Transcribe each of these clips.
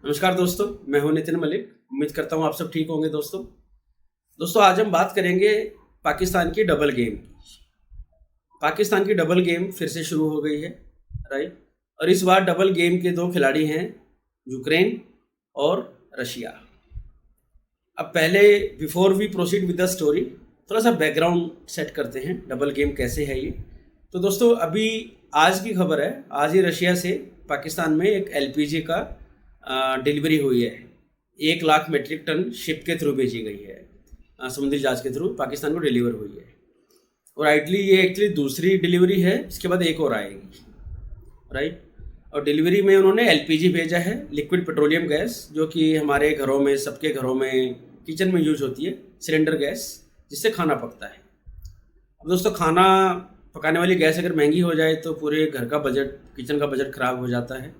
नमस्कार दोस्तों, मैं हूं नितिन मलिक। उम्मीद करता हूं आप सब ठीक होंगे। दोस्तों आज हम बात करेंगे पाकिस्तान की डबल गेम। पाकिस्तान की डबल गेम फिर से शुरू हो गई है, राइट। और इस बार डबल गेम के दो खिलाड़ी हैं, यूक्रेन और रशिया। अब पहले before we proceed with the story, थोड़ा सा बैकग्राउंड सेट करते हैं, डबल गेम कैसे है ये। तो दोस्तों अभी आज की खबर है, आज ही रशिया से पाकिस्तान में एक एलपीजी का डिलीवरी हुई है। 1 लाख मेट्रिक टन शिप के थ्रू भेजी गई है, समुद्री जहाज के थ्रू पाकिस्तान को डिलीवर हुई है। और ये एक्चुअली दूसरी डिलीवरी है, इसके बाद एक और आएगी, राइट। और डिलीवरी में उन्होंने एलपीजी भेजा है, लिक्विड पेट्रोलियम गैस, जो कि हमारे घरों में, सबके घरों में, किचन में यूज होती है, सिलेंडर गैस जिससे खाना पकता है। अब दोस्तों खाना पकाने वाली गैस अगर महंगी हो जाए तो पूरे घर का बजट, किचन का बजट ख़राब हो जाता है।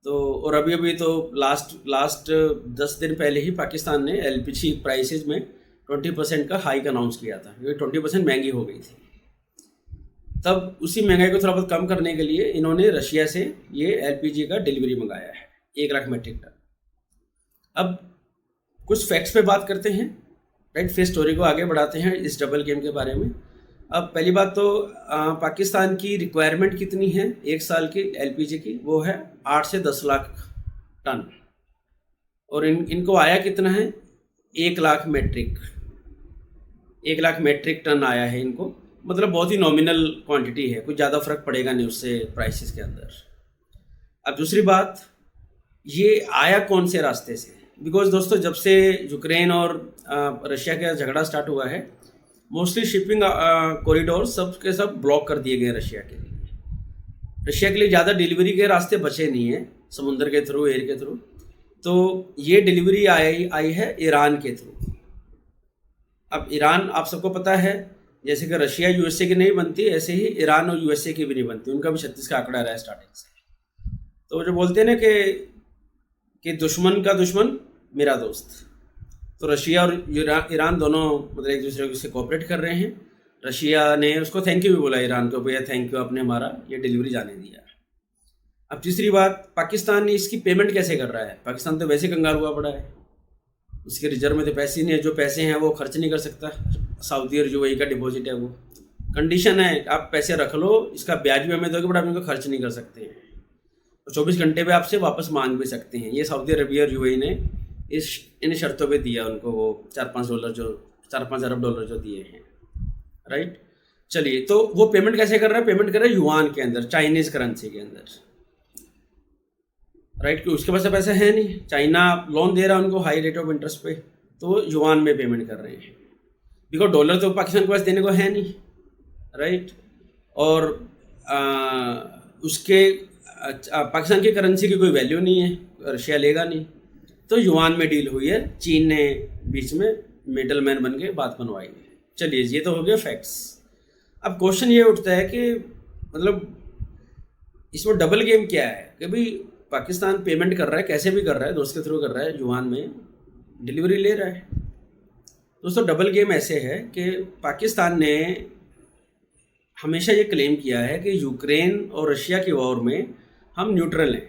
तो और अभी तो लास्ट 10 दिन पहले ही पाकिस्तान ने एलपीजी प्राइसेस में 20% का हाइक अनाउंस किया था, क्योंकि 20% महंगी हो गई थी। तब उसी महंगाई को थोड़ा बहुत कम करने के लिए इन्होंने रशिया से ये एलपीजी का डिलीवरी मंगाया है, 1 लाख मेट्रिक टन। अब कुछ फैक्ट्स पे बात करते हैं, राइट, फिर स्टोरी को आगे बढ़ाते हैं इस डबल गेम के बारे में। अब पहली बात तो पाकिस्तान की रिक्वायरमेंट कितनी है एक साल की एलपीजी की, वो है 8 से 10 लाख टन। और इनको आया कितना है, 1 लाख मेट्रिक टन आया है इनको। मतलब बहुत ही नॉमिनल क्वांटिटी है, कुछ ज़्यादा फर्क पड़ेगा नहीं उससे प्राइसेस के अंदर। अब दूसरी बात, ये आया कौन से रास्ते से, बिकॉज दोस्तों जब से यूक्रेन और रशिया का झगड़ा स्टार्ट हुआ है, मोस्टली शिपिंग कॉरिडोर सब के सब ब्लॉक कर दिए गए रशिया के लिए। रशिया के लिए ज़्यादा डिलीवरी के रास्ते बचे नहीं हैं, समुद्र के थ्रू, एयर के थ्रू। तो ये डिलीवरी आई है ईरान के थ्रू। अब ईरान आप सबको पता है, जैसे कि रशिया यूएसए की नहीं बनती, ऐसे ही ईरान और यूएसए की भी नहीं बनती, उनका भी 36 का आंकड़ा रहा है स्टार्टिंग से। तो जो बोलते हैं ना कि दुश्मन का दुश्मन मेरा दोस्त, तो रशिया और ईरान दोनों मतलब एक दूसरे से कोऑपरेट कर रहे हैं। रशिया ने उसको थैंक यू भी बोला ईरान को, भैया थैंक यू, आपने हमारा ये डिलीवरी जाने दिया। अब तीसरी बात, पाकिस्तान इसकी पेमेंट कैसे कर रहा है। पाकिस्तान तो वैसे कंगाल हुआ पड़ा है, उसके रिजर्व में तो पैसे ही नहीं है, जो पैसे हैं वो खर्च नहीं कर सकता। सऊदी और यूएई का डिपॉजिट है, वो कंडीशन है, आप पैसे रख लो, इसका ब्याज भी हमें दोगे, बट आप इनको खर्च नहीं कर सकते हैं। तो 24 घंटे में आपसे वापस मांग भी सकते हैं। ये सऊदी अरबिया और यूएई ने इन शर्तों पे दिया उनको, वो 4-5 अरब डॉलर जो दिए हैं, राइट। चलिए, तो वो पेमेंट कैसे कर रहा है, पेमेंट कर रहा है युआन के अंदर, चाइनीज़ करेंसी के अंदर, राइट। कि उसके पास पैसा है नहीं, चाइना लोन दे रहा है उनको हाई रेट ऑफ इंटरेस्ट पे, तो युआन में पेमेंट कर रहे हैं, बिकॉज डॉलर तो पाकिस्तान के पास देने को है नहीं, राइट। और उसके पाकिस्तान की करेंसी की कोई वैल्यू नहीं है, रशिया लेगा नहीं, तो युआन में डील हुई है, चीन ने बीच में मिडल मैन बन के बात बनवाई है। चलिए, ये तो हो गया फैक्ट्स। अब क्वेश्चन ये उठता है कि मतलब इसमें डबल गेम क्या है, कि भाई पाकिस्तान पेमेंट कर रहा है, कैसे भी कर रहा है, दोस्त के थ्रू कर रहा है, युआन में डिलीवरी ले रहा है। दोस्तों डबल गेम ऐसे है कि पाकिस्तान ने हमेशा ये क्लेम किया है कि यूक्रेन और रशिया की वॉर में हम न्यूट्रल हैं,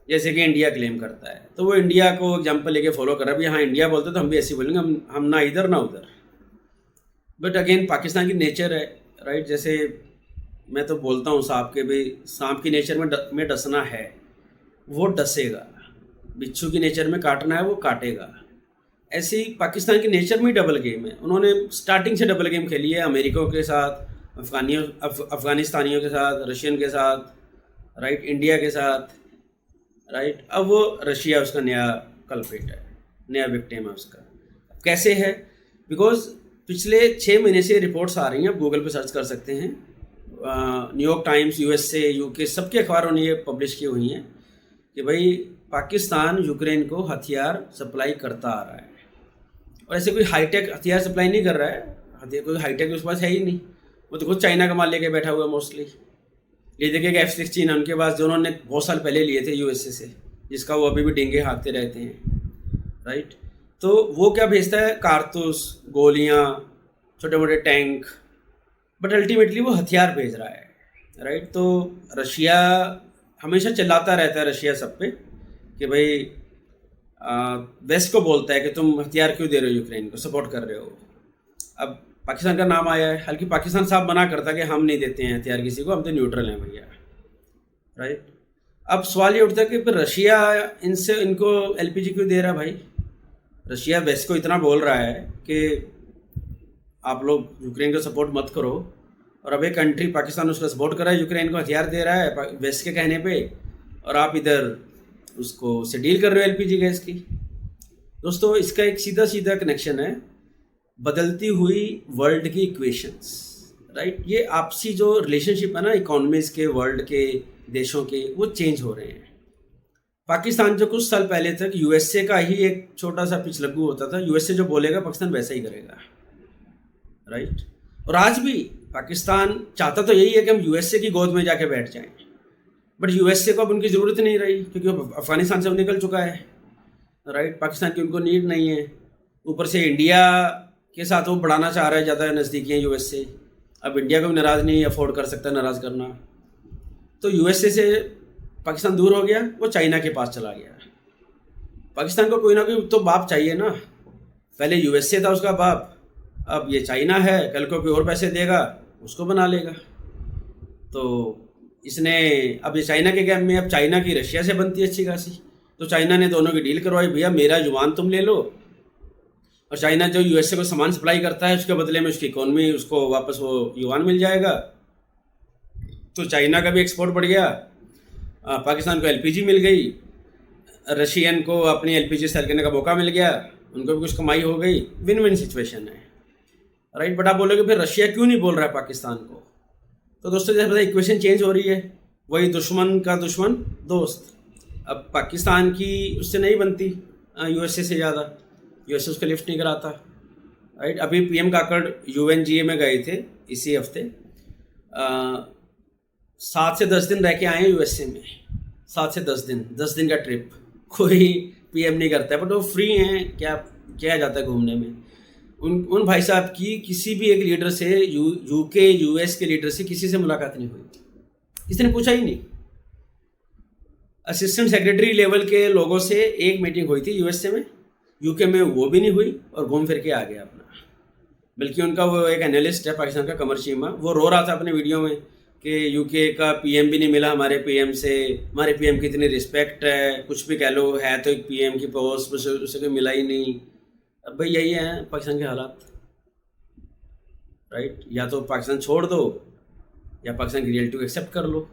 जैसे कि इंडिया क्लेम करता है। तो वो इंडिया को एग्जांपल लेके फॉलो कर रहा है, भी हाँ इंडिया बोलते तो हम भी ऐसे बोलेंगे, हम ना इधर ना उधर। बट अगेन पाकिस्तान की नेचर है, राइट। जैसे मैं तो बोलता हूँ सांप के भी, सांप की नेचर में डसना है, वो डसेगा। बिच्छू की नेचर में काटना है, वो काटेगा। ऐसे ही पाकिस्तान की नेचर में डबल गेम है। उन्होंने स्टार्टिंग से डबल गेम खेली है, अमेरिका के साथ, अफगानिस्तानियों के साथ, रशियन के साथ, राइट, इंडिया के साथ, राइट। अब वो रशिया उसका नया कल्प्रिट है, नया विक्टिम है उसका। कैसे है, बिकॉज पिछले 6 महीने से रिपोर्ट्स आ रही हैं, आप गूगल पे सर्च कर सकते हैं, न्यूयॉर्क टाइम्स, यूएसए, यूके, सबके अखबारों ने ये पब्लिश की हुई हैं कि भाई पाकिस्तान यूक्रेन को हथियार सप्लाई करता आ रहा है। और ऐसे कोई हाईटेक हथियार सप्लाई नहीं कर रहा है, हथियार कोई हाईटेक उसके पास है ही नहीं, वो तो खुद चाइना का माल लेके बैठा हुआ है मोस्टली। ये देखिए F-16 है उनके पास, जो उन्होंने बहुत साल पहले लिए थे यूएसए से, जिसका वो अभी भी डेंगे हाँकते रहते हैं, राइट। तो वो क्या भेजता है, कारतूस, गोलियाँ, छोटे मोटे टैंक, बट अल्टीमेटली वो हथियार भेज रहा है, राइट। तो रशिया हमेशा चिल्लाता रहता है, रशिया सब पे, कि भाई वेस्ट को बोलता है कि तुम हथियार क्यों दे रहे हो यूक्रेन को, सपोर्ट कर रहे हो। अब पाकिस्तान का नाम आया है, हालांकि पाकिस्तान साफ मना करता कि हम नहीं देते हैं हथियार किसी को, हम तो न्यूट्रल हैं भैया, राइट। अब सवाल ये उठता है कि फिर रशिया इनको एलपीजी क्यों दे रहा है भाई? रशिया वेस्ट को इतना बोल रहा है कि आप लोग यूक्रेन को सपोर्ट मत करो, और अब एक कंट्री पाकिस्तान उसका सपोर्ट कर रहा है, यूक्रेन को हथियार दे रहा है वेस्ट के कहने पे, और आप इधर उसको से डील कर रहे हो एलपीजी गैस की। दोस्तों, इसका एक सीधा सीधा कनेक्शन है बदलती हुई वर्ल्ड की इक्वेशंस, राइट। ये आपसी जो रिलेशनशिप है ना इकोनॉमीज के, वर्ल्ड के, देशों के, वो चेंज हो रहे हैं। पाकिस्तान जो कुछ साल पहले तक यूएसए का ही एक छोटा सा पिछलग्गू होता था, यूएसए जो बोलेगा पाकिस्तान वैसा ही करेगा, राइट। और आज भी पाकिस्तान चाहता तो यही है कि हम यूएसए की गोद में जाके बैठ जाएं, बट यूएसए को अब उनकी ज़रूरत नहीं रही, क्योंकि अफगानिस्तान से निकल चुका है, राइट। पाकिस्तान की उनको नीड नहीं है। ऊपर से इंडिया के साथ वो बढ़ाना चाह रहा है ज़्यादा नज़दीकी यूएसए। अब इंडिया को भी नाराज़ नहीं अफोर्ड कर सकता नाराज़ करना, तो यूएसए से पाकिस्तान दूर हो गया, वो चाइना के पास चला गया। पाकिस्तान को कोई ना कोई तो बाप चाहिए ना, पहले यूएसए था उसका बाप, अब ये चाइना है, कल को कोई और पैसे देगा उसको बना लेगा। तो इसने अब ये चाइना के गेम में, अब चाइना की रशिया से बनती है अच्छी खासी, तो चाइना ने दोनों की डील करवाई, भैया मेरा युआन तुम ले लो, और चाइना जो यूएसए को सामान सप्लाई करता है उसके बदले में उसकी इकोनॉमी, उसको वापस वो युआन मिल जाएगा। तो चाइना का भी एक्सपोर्ट बढ़ गया, पाकिस्तान को एलपीजी मिल गई, रशियन को अपनी एलपीजी सेल करने का मौका मिल गया, उनको भी कुछ कमाई हो गई, विन विन सिचुएशन है, राइट। बट आप बोलोगे फिर रशिया क्यों नहीं बोल रहा है पाकिस्तान को? तो दोस्तों, जैसे पता इक्वेशन चेंज हो रही है, वही दुश्मन का दुश्मन दोस्त। अब पाकिस्तान की उससे नहीं बनती यूएसए से ज़्यादा, यूएसए उसको लिफ्ट नहीं कराता, राइट। अभी पीएम काकड़ यूएनजीए में गए थे इसी हफ्ते, 7 से 10 दिन रह के आए हैं यूएसए में, 7 से 10 दिन का ट्रिप। कोई पीएम नहीं करता है, बट वो फ्री हैं, क्या किया जाता है घूमने में। उन भाई साहब की किसी भी एक लीडर से, यूके यूएस के लीडर से किसी से मुलाकात नहीं हुई, किसी ने पूछा ही नहीं। असिस्टेंट सेक्रेटरी लेवल के लोगों से एक मीटिंग हुई थी यूएसए में, यूके में वो भी नहीं हुई, और घूम फिर के आ गया अपना। बल्कि उनका वो एक एनालिस्ट है पाकिस्तान का, कमर चीमा, वो रो रहा था अपने वीडियो में कि यूके का पीएम भी नहीं मिला हमारे पीएम से, हमारे पीएम की इतनी रिस्पेक्ट है, कुछ भी कह लो, है तो एक पीएम की पोस्ट, उसे कोई मिला ही नहीं। अब भाई यही है पाकिस्तान के हालात, राइट। या तो पाकिस्तान छोड़ दो या पाकिस्तान की रियलिटी को एक्सेप्ट कर लो।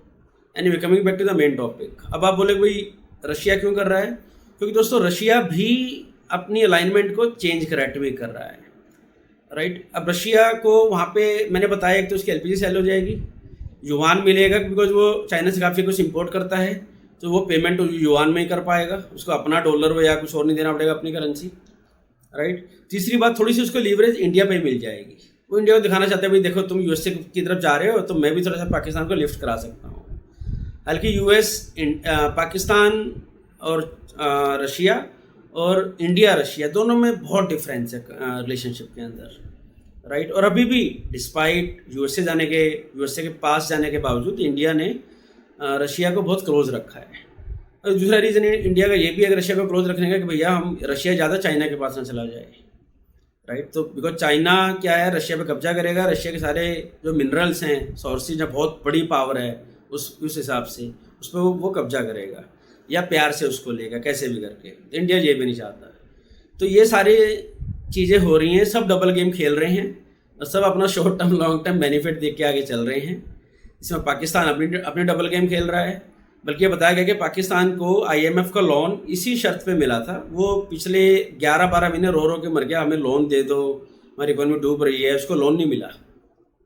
Anyway, coming back to the main topic. अब आप बोले भाई रशिया क्यों कर रहा है? क्योंकि दोस्तों रशिया भी अपनी अलाइनमेंट को चेंज करैक्टिव कर रहा है, राइट। अब रशिया को वहाँ पे मैंने बताया, एक तो उसकी एलपीजी सेल हो जाएगी, युआन मिलेगा, बिकॉज वो चाइना से काफ़ी कुछ इंपोर्ट करता है, तो वो पेमेंट युआन में ही कर पाएगा, उसको अपना डॉलर या कुछ और नहीं देना पड़ेगा, अपनी करेंसी, राइट। तीसरी बात, थोड़ी सी उसको लीवरेज इंडिया पे मिल जाएगी। वो इंडिया को दिखाना चाहते हैं भाई देखो तुम यूएसए की तरफ जा रहे हो, तो मैं भी थोड़ा सा पाकिस्तान को लिफ्ट करा सकता हूँ। हालांकि पाकिस्तान और रशिया और इंडिया रशिया दोनों में बहुत डिफरेंस है रिलेशनशिप के अंदर, राइट। और अभी भी डिस्पाइट यूएसए के पास जाने के बावजूद इंडिया ने रशिया को बहुत क्लोज रखा है। और दूसरा रीज़न इंडिया का ये भी है रशिया को क्लोज रखने का कि भैया हम रशिया ज़्यादा चाइना के पास ना चला जाए, राइट। तो बिकॉज चाइना क्या है, रशिया पे कब्जा करेगा, रशिया के सारे जो मिनरल्स हैं, सोर्सेज जब बहुत बड़ी पावर है उस हिसाब से उस पर वो कब्जा करेगा, या प्यार से उसको लेगा कैसे भी करके। इंडिया ये भी नहीं चाहता। तो ये सारी चीज़ें हो रही हैं, सब डबल गेम खेल रहे हैं, और सब अपना short term long term benefit देख के आगे चल रहे हैं। इसमें पाकिस्तान अपने डबल गेम खेल रहा है। बल्कि ये बताया गया कि पाकिस्तान को आईएमएफ का लोन इसी शर्त पे मिला था, वो पिछले 11-12 महीने रो के मर गया, हमें लोन दे दो, हमारी इकोनॉमी डूब रही है, उसको लोन नहीं मिला।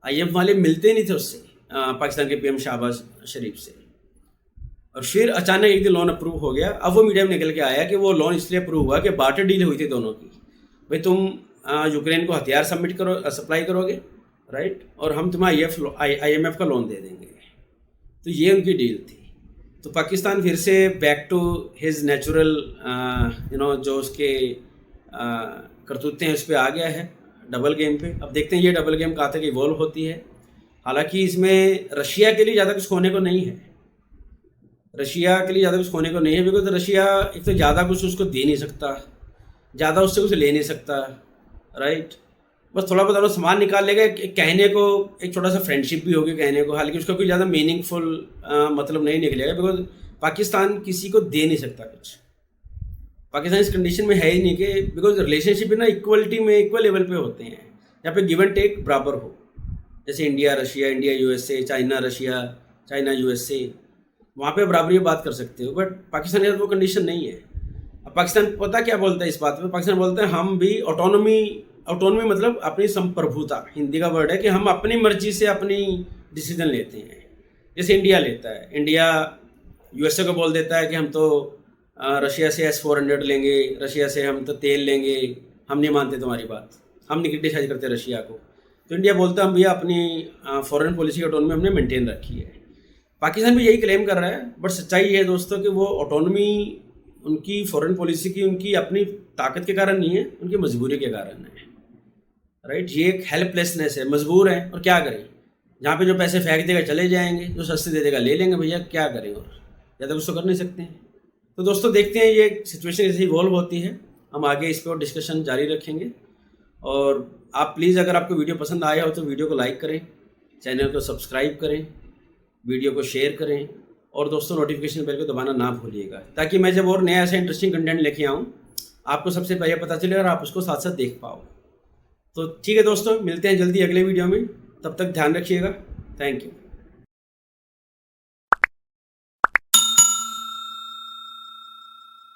आईएमएफ वाले मिलते नहीं थे उससे, पाकिस्तान के पीएम शहबाज शरीफ से। और फिर अचानक एक दिन लोन अप्रूव हो गया। अब वो मीडिया में निकल के आया कि वो लोन इसलिए अप्रूव हुआ कि बार्टर डील हुई थी दोनों की, भाई तुम यूक्रेन को हथियार सप्लाई करोगे, राइट, और हम तुम्हें आईएमएफ का लोन दे देंगे। तो ये उनकी डील थी। तो पाकिस्तान फिर से बैक टू हिज नेचुरल जो उसके करतूतें हैं उस पर आ गया है, डबल गेम पे। अब देखते हैं ये डबल गेम कहाँ तक इवॉल्व होती है। हालांकि इसमें रशिया के लिए ज़्यादा कुछ खोने को नहीं है। रशिया के लिए ज़्यादा कुछ खोने को नहीं है, बिकॉज रशिया एक तो ज़्यादा कुछ उसको दे नहीं सकता, ज़्यादा उससे कुछ ले नहीं सकता, राइट। बस थोड़ा बहुत सामान निकाल लेगा, कहने को एक छोटा सा फ्रेंडशिप भी होगी कहने को, हालांकि उसका कोई ज़्यादा मीनिंगफुल मतलब नहीं निकलेगा, बिकॉज पाकिस्तान किसी को दे नहीं सकता कुछ। पाकिस्तान इस कंडीशन में है ही नहीं कि, बिकॉज रिलेशनशिप ना इक्वलिटी में, इक्वल लेवल पे होते हैं, यहाँ पे गिव एंड टेक बराबर हो। जैसे India Russia, India USA, China Russia, China USA, वहाँ पे बराबरी बात कर सकते हो, बट पाकिस्तान के साथ वो कंडीशन नहीं है। अब पाकिस्तान पता क्या बोलता है इस बात पे, पाकिस्तान बोलता है हम भी ऑटोनॉमी मतलब अपनी संप्रभुता, हिंदी का वर्ड है कि हम अपनी मर्जी से अपनी डिसीजन लेते हैं। जैसे इंडिया लेता है, इंडिया यूएसए को बोल देता है कि हम तो रशिया से S-400 लेंगे, रशिया से हम तो तेल लेंगे, हम नहीं मानते तुम्हारी बात, हम नहीं क्रिटिसाइज करते रशिया को। तो इंडिया बोलता है हम भैया अपनी फॉरेन पॉलिसी की ऑटोनॉमी हमने मेंटेन रखी है। पाकिस्तान भी यही क्लेम कर रहा है, बट सच्चाई ये है दोस्तों कि वो ऑटोनॉमी उनकी फॉरेन पॉलिसी की उनकी अपनी ताकत के कारण नहीं है, उनकी मजबूरी के कारण है, राइट। ये एक हेल्पलेसनेस है, मजबूर है और क्या करें, जहाँ पे जो पैसे फेंक देगा चले जाएंगे, जो सस्ते दे देगा ले लेंगे, भैया क्या करें, और ज़्यादा कुछ तो कर नहीं सकते हैं। तो दोस्तों देखते हैं ये सिचुएशन जैसे इवॉल्व होती है, हम आगे इस पर डिस्कशन जारी रखेंगे। और आप प्लीज़ अगर आपको वीडियो पसंद आया हो तो वीडियो को लाइक करें, चैनल को सब्सक्राइब करें, वीडियो को शेयर करें, और दोस्तों नोटिफिकेशन बेल को दबाना ना भूलिएगा, ताकि मैं जब और नया ऐसा इंटरेस्टिंग कंटेंट लेके आऊँ आपको सबसे पहले पता चले और आप उसको साथ साथ देख पाओ। तो ठीक है दोस्तों, मिलते हैं जल्दी अगले वीडियो में, तब तक ध्यान रखिएगा। Thank you.